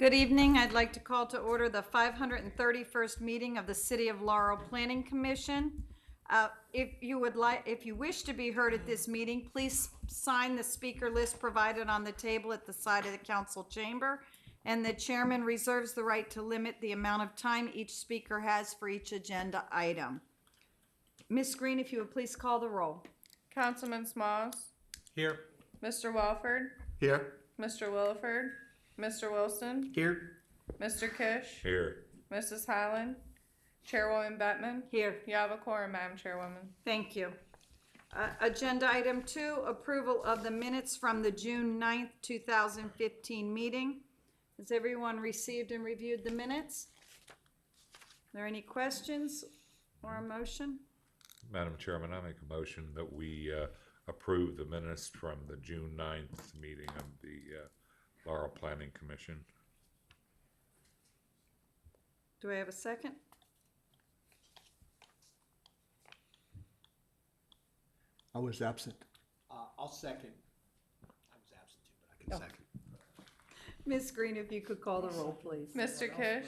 Good evening. I'd like to call to order the 531st meeting of the City of Laurel Planning Commission. If you wish to be heard at this meeting, please sign the speaker list provided on the table at the side of the council chamber, and the chairman reserves the right to limit the amount of time each speaker has for each agenda item. Ms. Green, if you would please call the roll. Councilman Smalls. Here. Mr. Walford. Here. Mr. Williford. Mr. Wilson. Here. Mr. Kish. Here. Mrs. Highland. Chairwoman Bettman. Here. You have a quorum, Madam Chairwoman. Thank you. Agenda item 2, approval of the minutes from the June 9th, 2015 meeting. Has everyone received and reviewed the minutes? Are there any questions or a motion? Madam Chairman, I make a motion that we approve the minutes from the June 9th meeting of the Laurel Planning Commission. Do I have a second? I was absent. I'll second. I was absent too, but I can second. Ms. Green, if you could call the roll, please. Mr. Kish.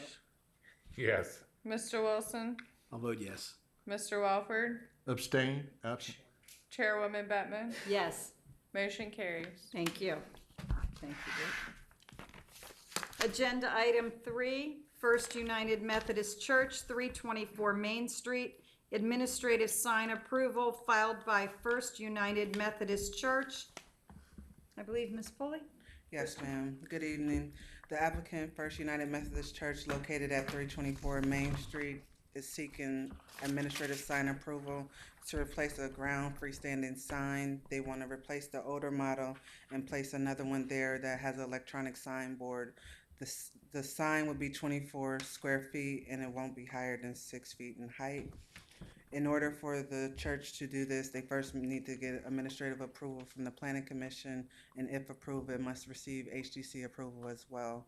Yes. Mr. Wilson. I'll vote yes. Mr. Walford. Abstain. Absent. Chairwoman Bettman. Yes. Motion carries. Thank you. Thank you, Dick. Agenda item 3, First United Methodist Church, 324 Main Street. Administrative sign approval filed by First United Methodist Church. I believe Ms. Pulley? Yes, ma'am. Good evening. The applicant, First United Methodist Church, located at 324 Main Street, is seeking administrative sign approval to replace a ground freestanding sign. They want to replace the older model and place another one there that has an electronic signboard. The sign would be 24 square feet and it won't be higher than 6 feet in height. In order for the church to do this, they first need to get administrative approval from the Planning Commission, and if approved, it must receive HDC approval as well.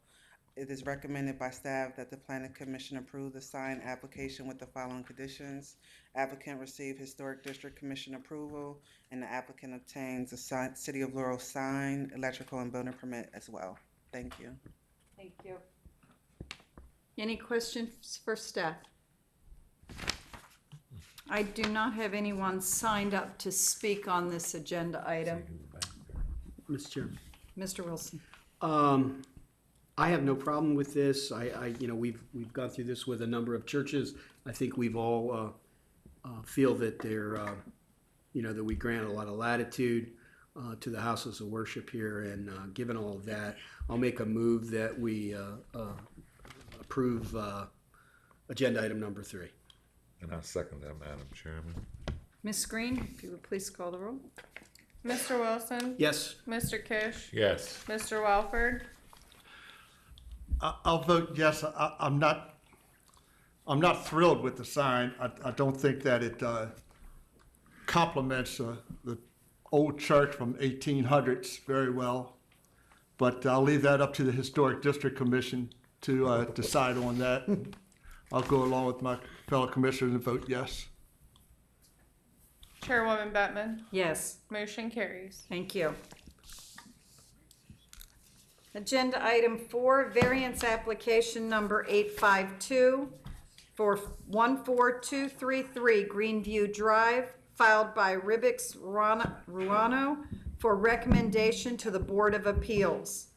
It is recommended by staff that the Planning Commission approve the sign application with the following conditions. Applicant receive Historic District Commission approval, and the applicant obtains a City of Laurel sign, electrical, and building permit as well. Thank you. Thank you. Any questions for staff? I do not have anyone signed up to speak on this agenda item. Mr. Chairman. Mr. Wilson. I have no problem with this. We've gone through this with a number of churches. I think we've all feel that they're, that we grant a lot of latitude to the houses of worship here. And given all of that, I'll make a move that we approve agenda item number 3. And I second that, Madam Chairman. Ms. Green, if you would please call the roll. Mr. Wilson. Yes. Mr. Kish. Yes. Mr. Walford. I'll vote yes. I'm not thrilled with the sign. I don't think that it complements the old church from 1800s very well. But I'll leave that up to the Historic District Commission to decide on that. I'll go along with my fellow commissioners and vote yes. Chairwoman Bettman. Yes. Motion carries. Thank you. Agenda item 4, variance application number 852 for 14233 Greenview Drive, filed by Ribix Ruano for recommendation to the Board of Appeals.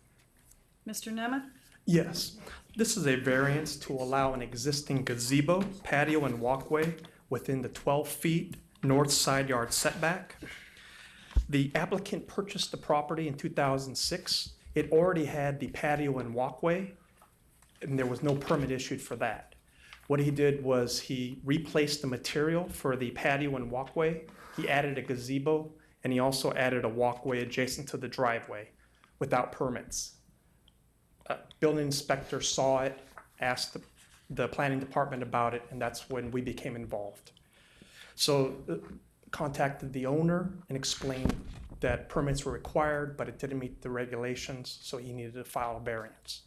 Mr. Nemeth? Yes, this is a variance to allow an existing gazebo, patio, and walkway within the 12 feet north side yard setback. The applicant purchased the property in 2006. It already had the patio and walkway, and there was no permit issued for that. What he did was he replaced the material for the patio and walkway. He added a gazebo, and he also added a walkway adjacent to the driveway without permits. Building inspector saw it, asked the planning department about it, and that's when we became involved. So contacted the owner and explained that permits were required, but it didn't meet the regulations, so he needed to file a variance.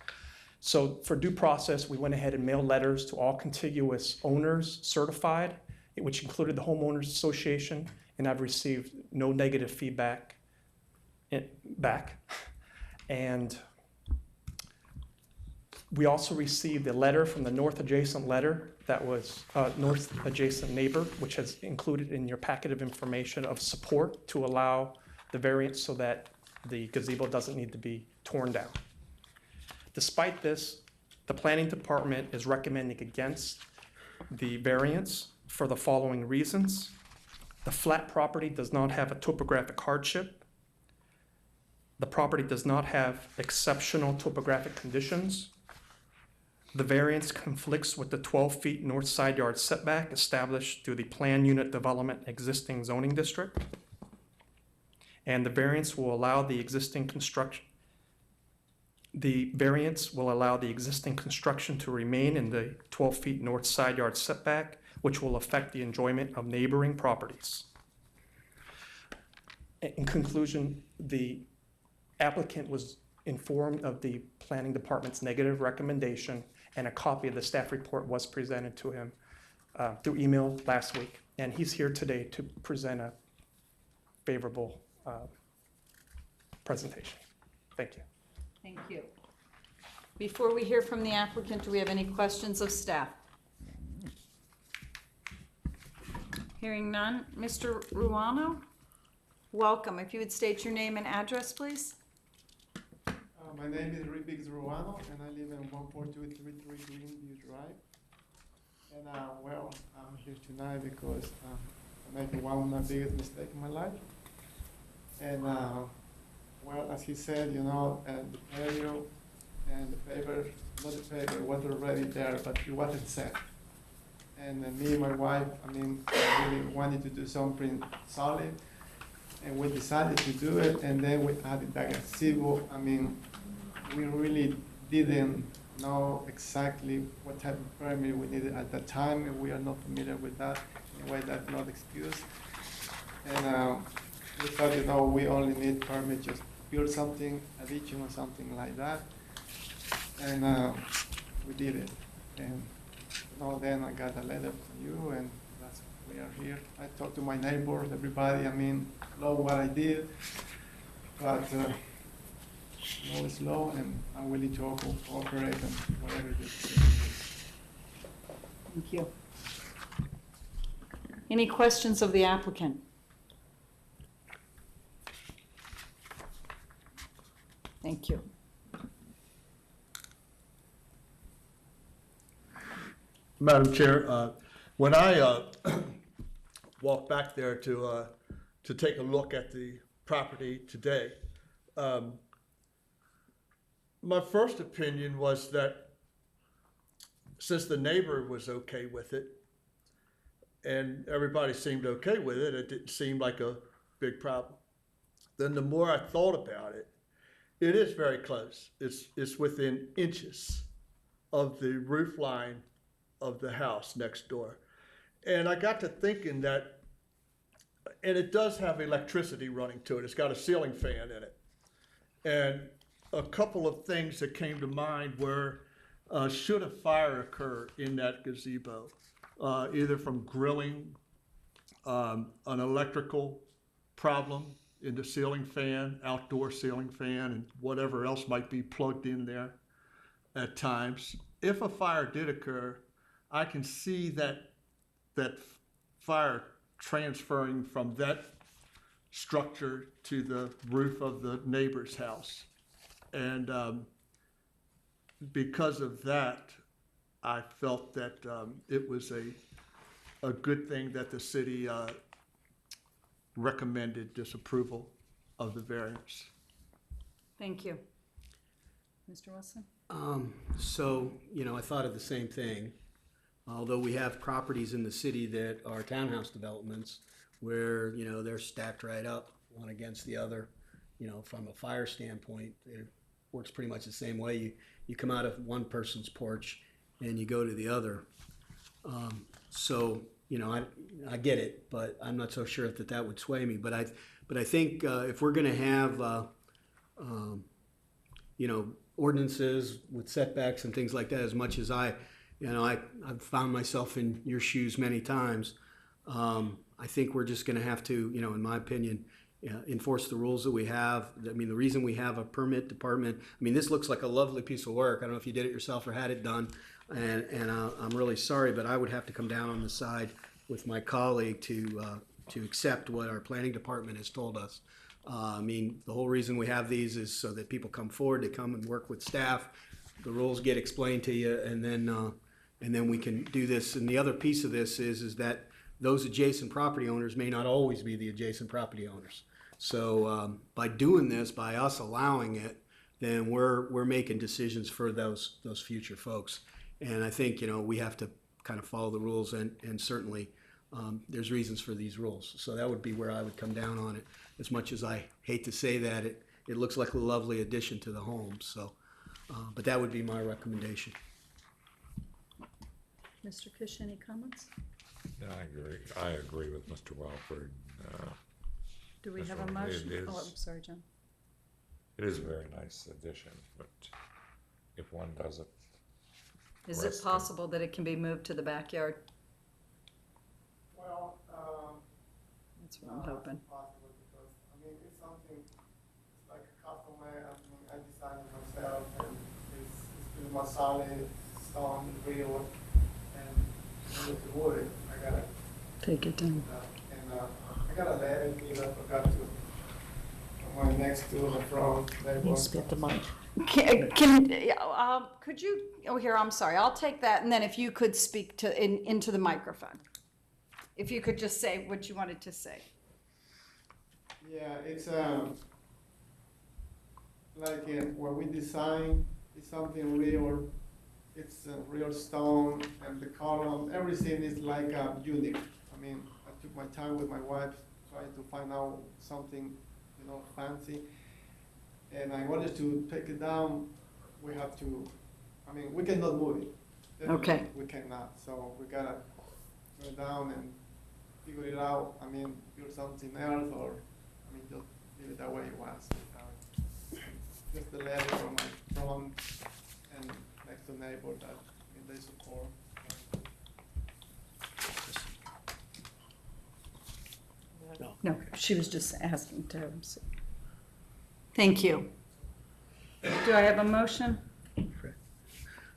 So for due process, we went ahead and mailed letters to all contiguous owners certified, which included the Homeowners Association, and I've received no negative feedback back. And We also received a letter from the north adjacent letter that was, north adjacent neighbor, which has included in your packet of information of support to allow the variance so that the gazebo doesn't need to be torn down. Despite this, the planning department is recommending against the variance for the following reasons. The flat property does not have a topographic hardship. The property does not have exceptional topographic conditions. The variance conflicts with the 12 feet north side yard setback established through the Plan Unit Development Existing Zoning District. And the variance will allow the existing construction. The variance will allow the existing construction to remain in the 12 feet north side yard setback, which will affect the enjoyment of neighboring properties. In conclusion, the applicant was informed of the planning department's negative recommendation, and a copy of the staff report was presented to him through email last week. And he's here today to present a favorable presentation. Thank you. Thank you. Before we hear from the applicant, do we have any questions of staff? Hearing none. Mr. Ruano, welcome. If you would state your name and address, please. My name is Ribix Ruano, and I live in 14233 Greenview Drive. And well, I'm here tonight because I made one of my biggest mistakes in my life. And well, as he said, you know, and the patio and the paper, not the paper, was already there, but it wasn't set. And me and my wife, I mean, really wanted to do something solid, and we decided to do it. And then we added that gazebo. I mean, we really didn't know exactly what type of permit we needed at that time, and we are not familiar with that. Anyway, that's not excuse. And we thought, you know, we only need permit just build something, addition or something like that. And we did it. And you know, then I got a letter from you, and that's why we are here. I talked to my neighbors, everybody. I mean, love what I did, but it's low, and I'm willing to cooperate and whatever it is. Thank you. Any questions of the applicant? Thank you. Madam Chair, when I walked back there to take a look at the property today, my first opinion was that since the neighbor was okay with it and everybody seemed okay with it, it didn't seem like a big problem. Then the more I thought about it, it is very close. It's within inches of the roof line of the house next door. And I got to thinking that, and it does have electricity running to it. It's got a ceiling fan in it. And a couple of things that came to mind were, should a fire occur in that gazebo, either from grilling, an electrical problem in the ceiling fan, outdoor ceiling fan, and whatever else might be plugged in there at times. If a fire did occur, I can see that fire transferring from that structure to the roof of the neighbor's house. And because of that, I felt that it was a good thing that the city recommended disapproval of the variance. Thank you. Mr. Wilson? So, you know, I thought of the same thing. Although we have properties in the city that are townhouse developments where, you know, they're stacked right up one against the other. You know, from a fire standpoint, it works pretty much the same way. You come out of one person's porch and you go to the other. So, you know, I get it, but I'm not so sure that would sway me. But I think if we're going to have, you know, ordinances with setbacks and things like that, as much as I've found myself in your shoes many times. I think we're just going to have to, you know, in my opinion, enforce the rules that we have. I mean, the reason we have a permit department, I mean, this looks like a lovely piece of work. I don't know if you did it yourself or had it done, and I'm really sorry, but I would have to come down on the side with my colleague to accept what our planning department has told us. I mean, the whole reason we have these is so that people come forward, they come and work with staff, the rules get explained to you, and then we can do this. And the other piece of this is that those adjacent property owners may not always be the adjacent property owners. So by doing this, by us allowing it, then we're making decisions for those future folks. And I think, we have to kind of follow the rules, and certainly there's reasons for these rules. So that would be where I would come down on it. As much as I hate to say that, it looks like a lovely addition to the home. So, but that would be my recommendation. Mr. Kish, any comments? Yeah, I agree with Mr. Walford. Do we That's have a right. motion? It Oh, is. I'm sorry, John. It is a very nice addition, but if one does it, Is it Resting. possible that it can be moved to the backyard? Well, That's what I'm hoping. possible because, I mean, it's something, it's like a custom made, I mean, I designed it myself and it's pretty much solid, stone, real, and with the wood, I gotta, Take it down. I gotta let it, I forgot to, my next to the front, Could you, here, I'm sorry, I'll take that, and then if you could speak into the microphone. If you could just say what you wanted to say. Yeah, it's like what we design is something real. It's a real stone, and the column, everything is like unique. I mean, I took my time with my wife trying to find out something, fancy. And I wanted to take it down. We have to. I mean, we cannot move it. Definitely Okay. We cannot. So we gotta go down and figure it out. I mean, build something else, or just leave it that way it was. Just the level from my front and next to neighbor that they support. No, she was just asking to see. Thank you. Do I have a motion?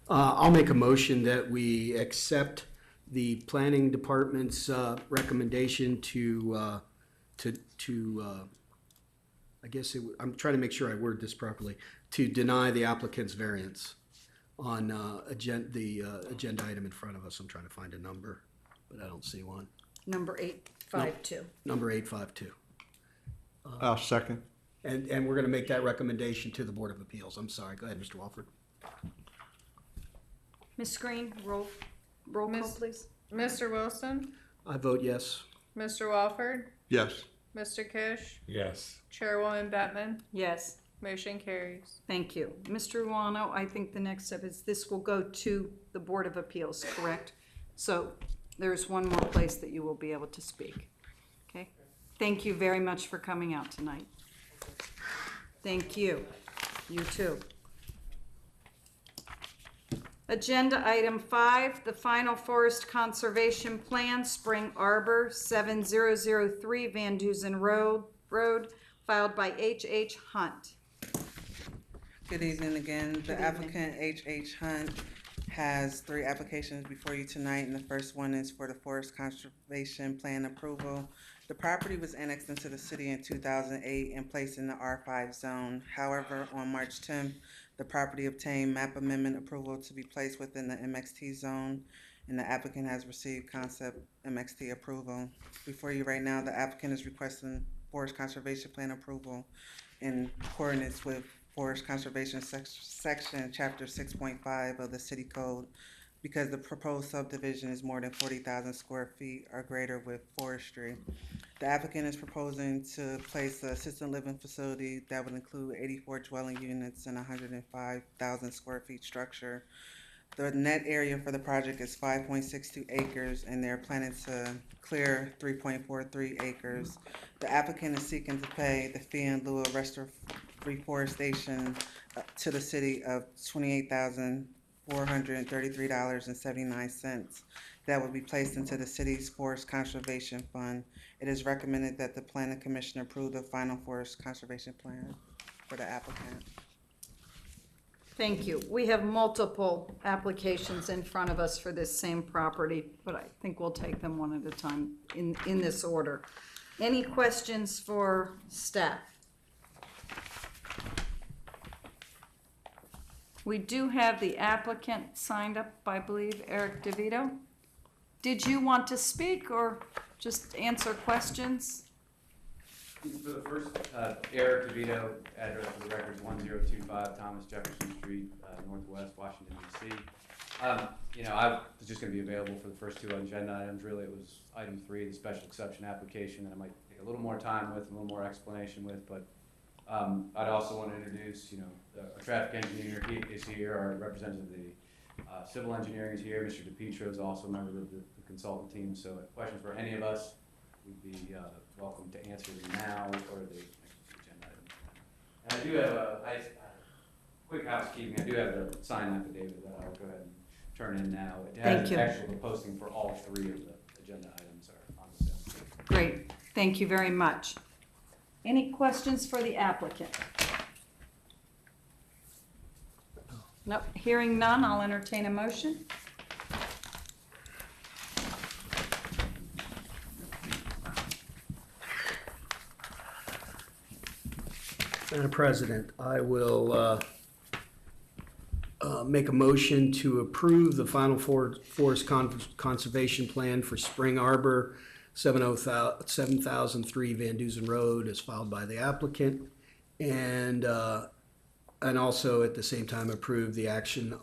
I'll make a motion that we accept the planning department's recommendation to I guess I'm trying to make sure I word this properly, to deny the applicant's variance on the agenda item in front of us. I'm trying to find a number, but I don't see one. Number 852. Number 852. I'll second. And we're gonna make that recommendation to the Board of Appeals. I'm sorry, go ahead, Mr. Walford. Ms. Green, roll call, Miss- please. Mr. Wilson, I vote yes. Mr. Walford, Yes. Mr. Kish, yes. Chairwoman Bettman, Yes, motion carries. thank you. Mr. Ruano, I think the next step is this will go to the Board of Appeals, correct? So there's one more place that you will be able to speak. Okay? Thank you very much for coming out tonight. Thank you. You too. Agenda item 5, the final forest conservation plan, Spring Arbor, 7003 Van Dusen Road, filed by H.H. Hunt. Good evening again. Good The evening. applicant, H.H. Hunt, has 3 applications before you tonight, and the first one is for the Forest Conservation Plan approval. The property was annexed into the city in 2008 and placed in the R5 zone. However, on March 10th, the property obtained map amendment approval to be placed within the MXT zone, and the applicant has received concept MXT approval. Before you right now, the applicant is requesting Forest Conservation Plan approval in accordance with Forest Conservation Section Chapter 6.5 of the City Code, because the proposed subdivision is more than 40,000 square feet or greater with forestry. The applicant is proposing to place an assisted living facility that would include 84 dwelling units and 105,000 square feet structure. The net area for the project is 5.62 acres, and they're planning to clear 3.43 acres. The applicant is seeking to pay the fee in lieu of reforestation to the city of $28,433.79. that would be placed into the city's forest conservation fund. It is recommended that the planning commission approve the final forest conservation plan for the applicant. Thank you. We have multiple applications in front of us for this same property, but I think we'll take them one at a time in this order. Any questions for staff? We do have the applicant signed up, I believe, Eric DeVito. Did you want to speak or just answer questions? For the first, Eric DeVito, address for the record is 1025 Thomas Jefferson Street, Northwest Washington, D.C. I was just going to be available for the first two agenda items. Really, it was item 3, the special exception application, that I might take a little more time with, a little more explanation with. But I'd also want to introduce, our traffic engineer is here, our representative of the civil engineering is here. Mr. DePietro is also a member of the consultant team. So, questions for any of us, we'd be welcome to answer them now or the next agenda item. And I do have a quick housekeeping. I do have the signed affidavit that I'll go ahead and turn in now. It has Thank you. actual posting for all 3 of the agenda items are on the sale. Great, thank you very much. Any questions for the applicant? Nope, hearing none, I'll entertain a motion. Madam President, I will make a motion to approve the final forest conservation plan for Spring Arbor, 7003 Van Dusen Road, as filed by the applicant, and also at the same time approve the action,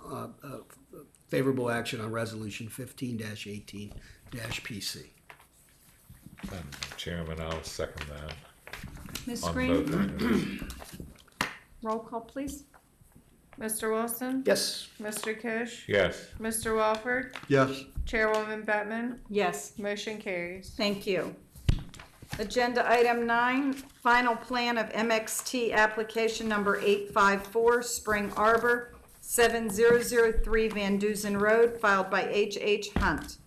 favorable action on resolution 15-18-PC. Madam Chairman, I'll second that. Ms. On Green, both items. roll call, please. Mr. Wilson? Yes. Mr. Kish? Yes. Mr. Walford? Yes. Chairwoman Bettman? Yes, Motion carries. thank you. Agenda item 9, final plan of MXT application number 854, Spring Arbor, 7003 Van Dusen Road, filed by H.H. Hunt.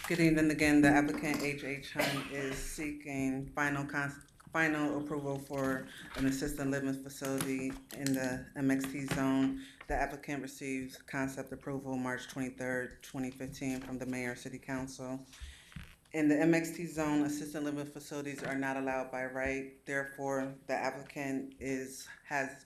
Good evening again. The applicant H.H. Hunt is seeking final approval for an assisted living facility in the MXT zone. The applicant received concept approval March 23rd, 2015 from the Mayor and City Council. In the MXT zone, assisted living facilities are not allowed by right. Therefore, the applicant has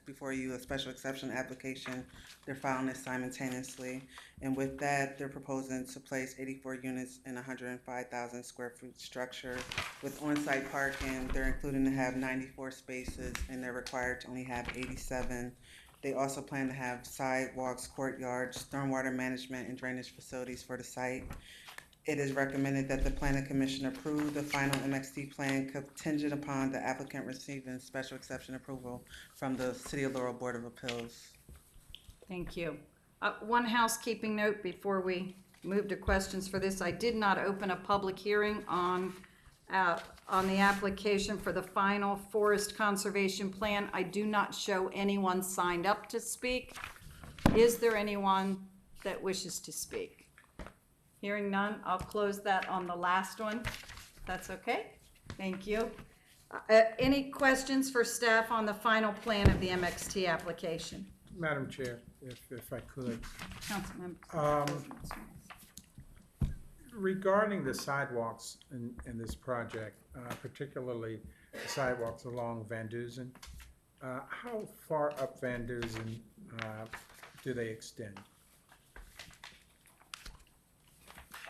before you a special exception application. They're filing it simultaneously. And with that, they're proposing to place 84 units in a 105,000 square foot structure with on-site parking. They're including to have 94 spaces, and they're required to only have 87. They also plan to have sidewalks, courtyards, stormwater management, and drainage facilities for the site. It is recommended that the planning commission approve the final MXT plan contingent upon the applicant receiving special exception approval from the City of Laurel Board of Appeals. Thank you. One housekeeping note before we move to questions for this. I did not open a public hearing on the application for the final forest conservation plan. I do not show anyone signed up to speak. Is there anyone that wishes to speak? Hearing none, I'll close that on the last one. That's okay? Thank you. Any questions for staff on the final plan of the MXT application? Madam Chair, if I could. Councilmember. Regarding the sidewalks in this project, particularly the sidewalks along Van Dusen, how far up Van Dusen do they extend?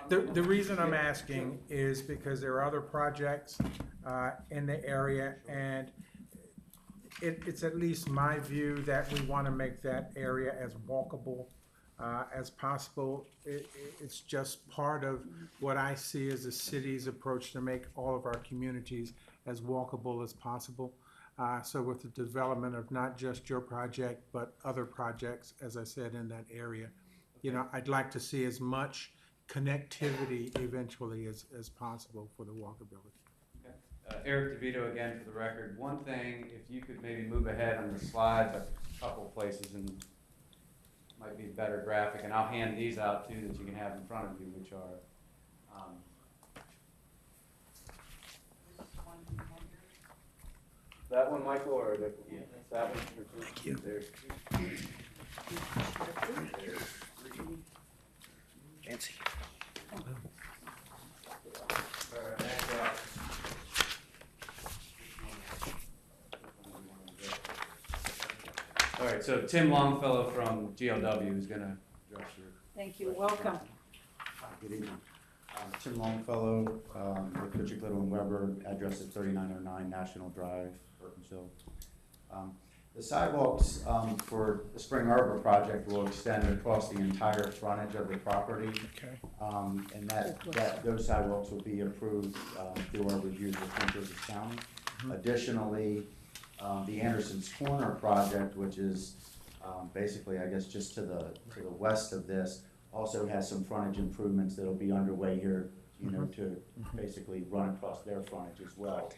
The reason I'm asking is because there are other projects in the area, and it's at least my view that we want to make that area as walkable as possible. It's just part of what I see as the city's approach to make all of our communities as walkable as possible. So with the development of not just your project, but other projects, as I said, in that area, I'd like to see as much connectivity eventually as possible for the walkability. Eric DeVito again for the record. One thing, if you could maybe move ahead on the slides, a couple places, and might be a better graphic, and I'll hand these out too that you can have in front of you, which are, that one, Michael, or that one? Thank you. There's Fancy. All right, so Tim Longfellow from GLW is gonna address your. Thank you, welcome. Good evening. Tim Longfellow, with Fitchick Little and Weber, address is 3909 National Drive, Burtonsville. The sidewalks for the Spring Arbor project will extend across the entire frontage of the property. Okay. And those sidewalks will be approved through our reviews with Prince George's County. Additionally, the Anderson's Corner project, which is basically, I guess, just to the west of this, also has some frontage improvements that'll be underway here, you know, to basically run across their frontage as well.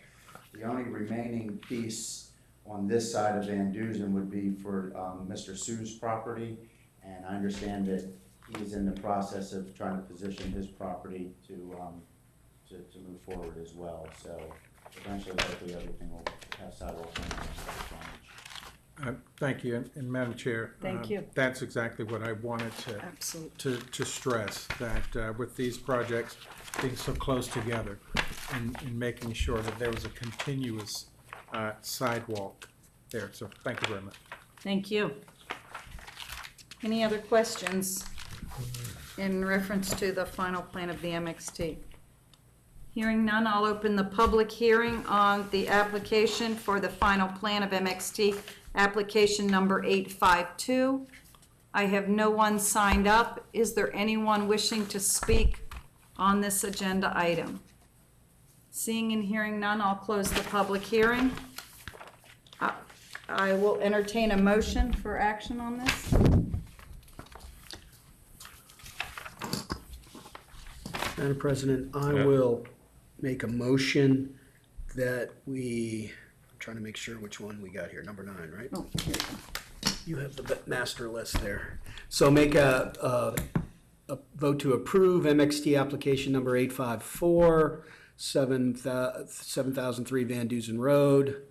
The only remaining piece on this side of Van Dusen would be for Mr. Sue's property, and I understand that he's in the process of trying to position his property to move forward as well. So eventually, hopefully, everything will have sidewalks on the frontage. Thank you, and Madam Chair. Thank you. That's exactly what I wanted Absolutely. to stress, that with these projects being so close together and making sure that there was a continuous sidewalk there. So thank you very much. Thank you. Any other questions in reference to the final plan of the MXT? Hearing none, I'll open the public hearing on the application for the final plan of MXT, application number 852. I have no one signed up. Is there anyone wishing to speak on this agenda item? Seeing and hearing none, I'll close the public hearing. I will entertain a motion for action on this. Madam President, I Yeah. will make a motion that I'm trying to make sure which one we got here, number 9, right? Oh, here you go. You have the master list there. So make a vote to approve MXT application number 854, 7003 Van Dusen Road,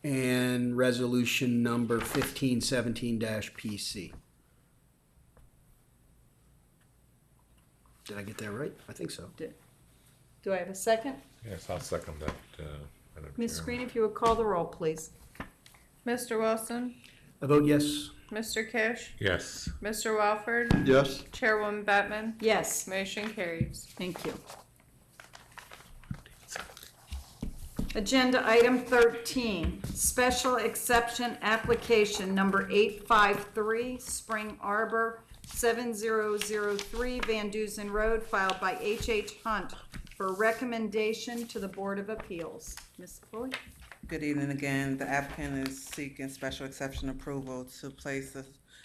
and resolution number 1517-PC. Did I get that right? I think so. Do I have a second? Yes, I'll second that, Madam Ms. Chair. Green, if you would call the roll, please. Mr. Wilson, I vote yes. Mr. Kish, Yes, Mr. Walford, Yes, Chairwoman Bettman, Yes, motion carries. thank you. Agenda item 13, special exception application number 853, Spring Arbor, 7003 Van Dusen Road, filed by H.H. Hunt for recommendation to the Board of Appeals. Ms. Foley? Good evening again. The applicant is seeking special exception approval to place a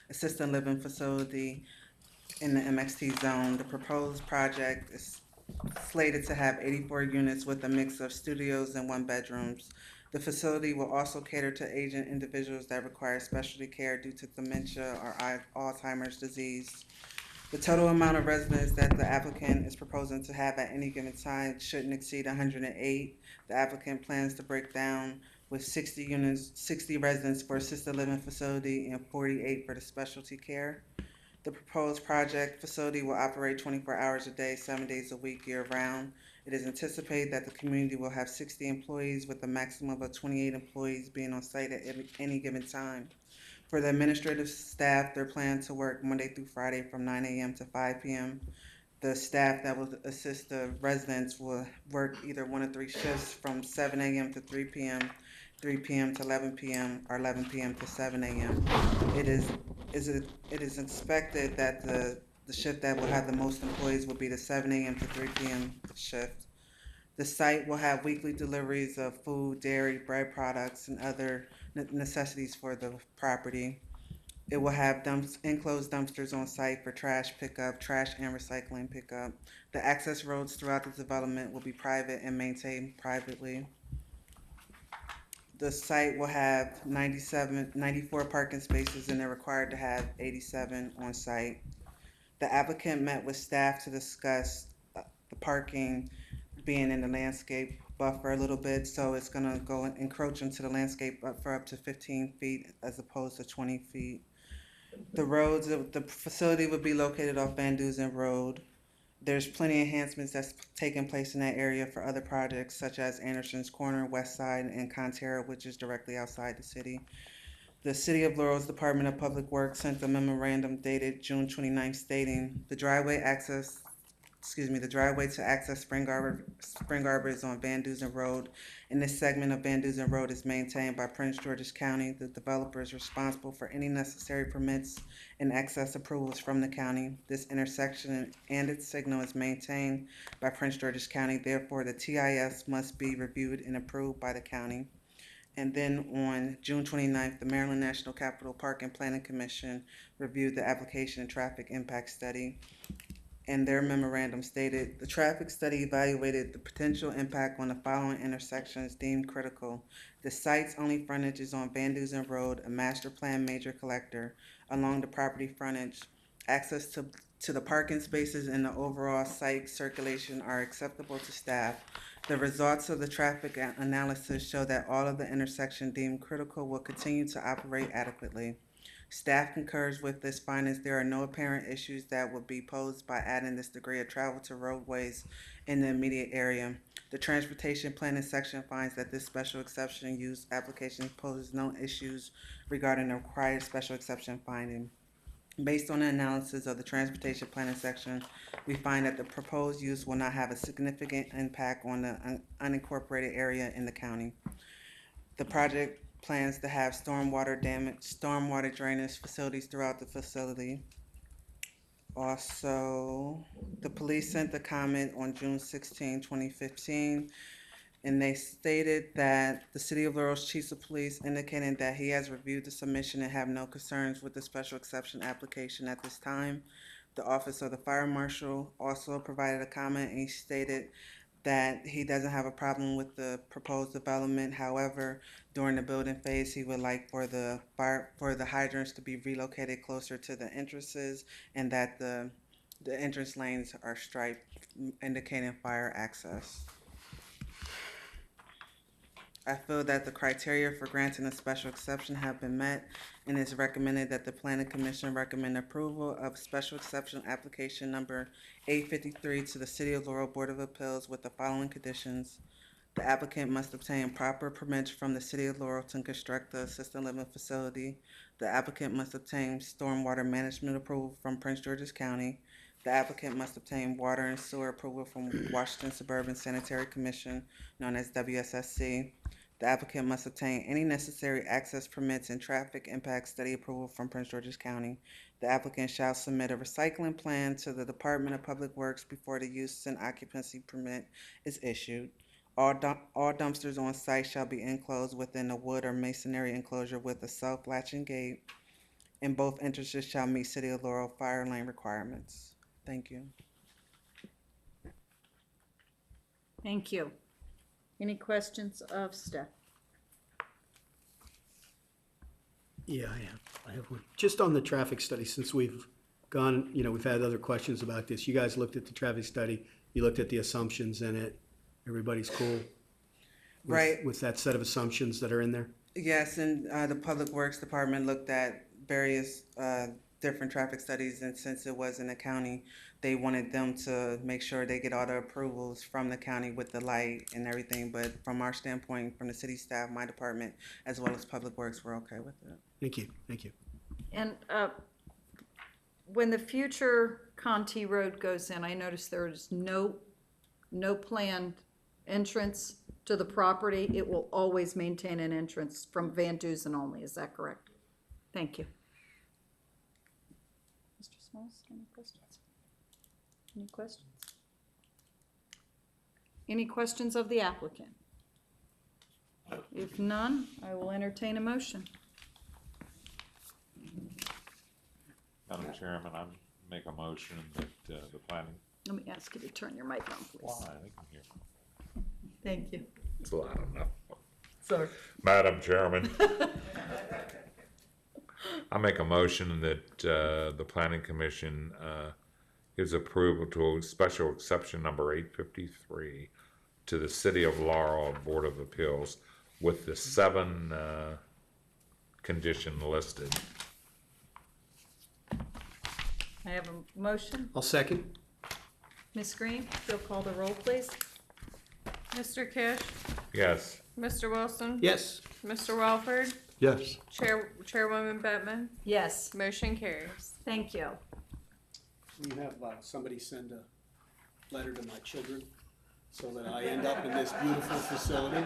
assisted living facility in the MXT zone. The proposed project is slated to have 84 units with a mix of studios and 1-bedrooms. The facility will also cater to aging individuals that require specialty care due to dementia or Alzheimer's disease. The total amount of residents that the applicant is proposing to have at any given time shouldn't exceed 108. The applicant plans to break down with 60 units, 60 residents for assisted living facility and 48 for the specialty care. The proposed project facility will operate 24 hours a day, 7 days a week, year-round. It is anticipated that the community will have 60 employees with a maximum of 28 employees being on site at any given time. For the administrative staff, they're planned to work Monday through Friday from 9 a.m. to 5 p.m. The staff that will assist the residents will work either 1 of 3 shifts from 7 a.m. to 3 p.m., 3 p.m. to 11 p.m., or 11 p.m. to 7 a.m. It is expected that the shift that will have the most employees will be the 7 a.m. to 3 p.m. shift. The site will have weekly deliveries of food, dairy, bread products, and other necessities for the property. It will have enclosed dumpsters on site for trash pickup, trash and recycling pickup. The access roads throughout the development will be private and maintained privately. The site will have 94 parking spaces, and they're required to have 87 on site. The applicant met with staff to discuss the parking being in the landscape buffer a little bit, so it's gonna go and encroach into the landscape buffer up to 15 feet as opposed to 20 feet. The roads of the facility would be located off Van Dusen Road. There's plenty of enhancements that's taking place in that area for other projects such as Anderson's Corner, West Side, and Conterra, which is directly outside the city. The City of Laurel's Department of Public Works sent a memorandum dated June 29th stating the driveway to access Spring Arbor is on Van Dusen Road, and this segment of Van Dusen Road is maintained by Prince George's County. The developer is responsible for any necessary permits and access approvals from the county. This intersection and its signal is maintained by Prince George's County. Therefore, the TIS must be reviewed and approved by the county. And then on June 29th, the Maryland National Capital Park and Planning Commission reviewed the application and traffic impact study. And their memorandum stated, the traffic study evaluated the potential impact on the following intersections deemed critical. The site's only frontage is on Van Dusen Road, a master plan major collector. Along the property frontage, access to the parking spaces and the overall site circulation are acceptable to staff. The results of the traffic analysis show that all of the intersection deemed critical will continue to operate adequately. Staff concurs with this findings. There are no apparent issues that would be posed by adding this degree of travel to roadways in the immediate area. The transportation planning section finds that this special exception use application poses no issues regarding the required special exception finding. Based on the analysis of the transportation planning section, we find that the proposed use will not have a significant impact on the unincorporated area in the county. The project plans to have stormwater drainage facilities throughout the facility. Also, the police sent a comment on June 16, 2015, and they stated that the City of Laurel's Chief of Police indicated that he has reviewed the submission and have no concerns with the special exception application at this time. The Office of the Fire Marshal also provided a comment, and he stated that he doesn't have a problem with the proposed development. However, during the building phase, he would like for the hydrants to be relocated closer to the entrances, and that the entrance lanes are striped, indicating fire access. I feel that the criteria for granting a special exception have been met, and it's recommended that the Planning Commission recommend approval of special exception application number 853 to the City of Laurel Board of Appeals with the following conditions. The applicant must obtain proper permits from the City of Laurel to construct the assisted living facility. The applicant must obtain stormwater management approval from Prince George's County. The applicant must obtain water and sewer approval from Washington Suburban Sanitary Commission, known as WSSC. The applicant must obtain any necessary access permits and traffic impact study approval from Prince George's County. The applicant shall submit a recycling plan to the Department of Public Works before the use and occupancy permit is issued. All dumpsters on site shall be enclosed within a wood or masonry enclosure with a self-latching gate, and both entrances shall meet City of Laurel fire lane requirements. Thank you. Thank you. Any questions of staff? Yeah, I have one. Just on the traffic study, since we've gone, we've had other questions about this. You guys looked at the traffic study, you looked at the assumptions in it. Everybody's cool Right. with that set of assumptions that are in there? Yes, and the Public Works Department looked at various different traffic studies, and since it was in the county, they wanted them to make sure they get all the approvals from the county with the light and everything. But from our standpoint, from the city staff, my department, as well as Public Works, we're okay with it. Thank you. And when the future Conti Road goes in, I noticed there is no planned entrance to the property. It will always maintain an entrance from Van Dusen only. Is that correct? Thank you. Mr. Smalls, any questions? Any questions? Any questions of the applicant? If none, I will entertain a motion. Madam Chairman, I make a motion that the planning. Let me ask you to turn your mic on, please. Why? They can hear. Thank you. It's loud enough. Sorry. Madam Chairman. I make a motion that the planning commission gives approval to special exception number 853 to the City of Laurel Board of Appeals with the 7 condition listed. I have a motion. I'll second. Ms. Green, if you'll call the roll, please. Mr. Kish, Yes. Mr. Wilson. Yes. Mr. Walford, Yes. Chairwoman Bettman, Yes, motion carries. thank you. Will you have somebody send a letter to my children so that I end up in this beautiful facility?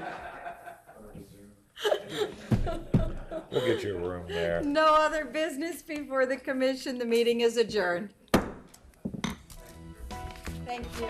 We'll get you a room there. No other business before the commission. The meeting is adjourned. Thank you.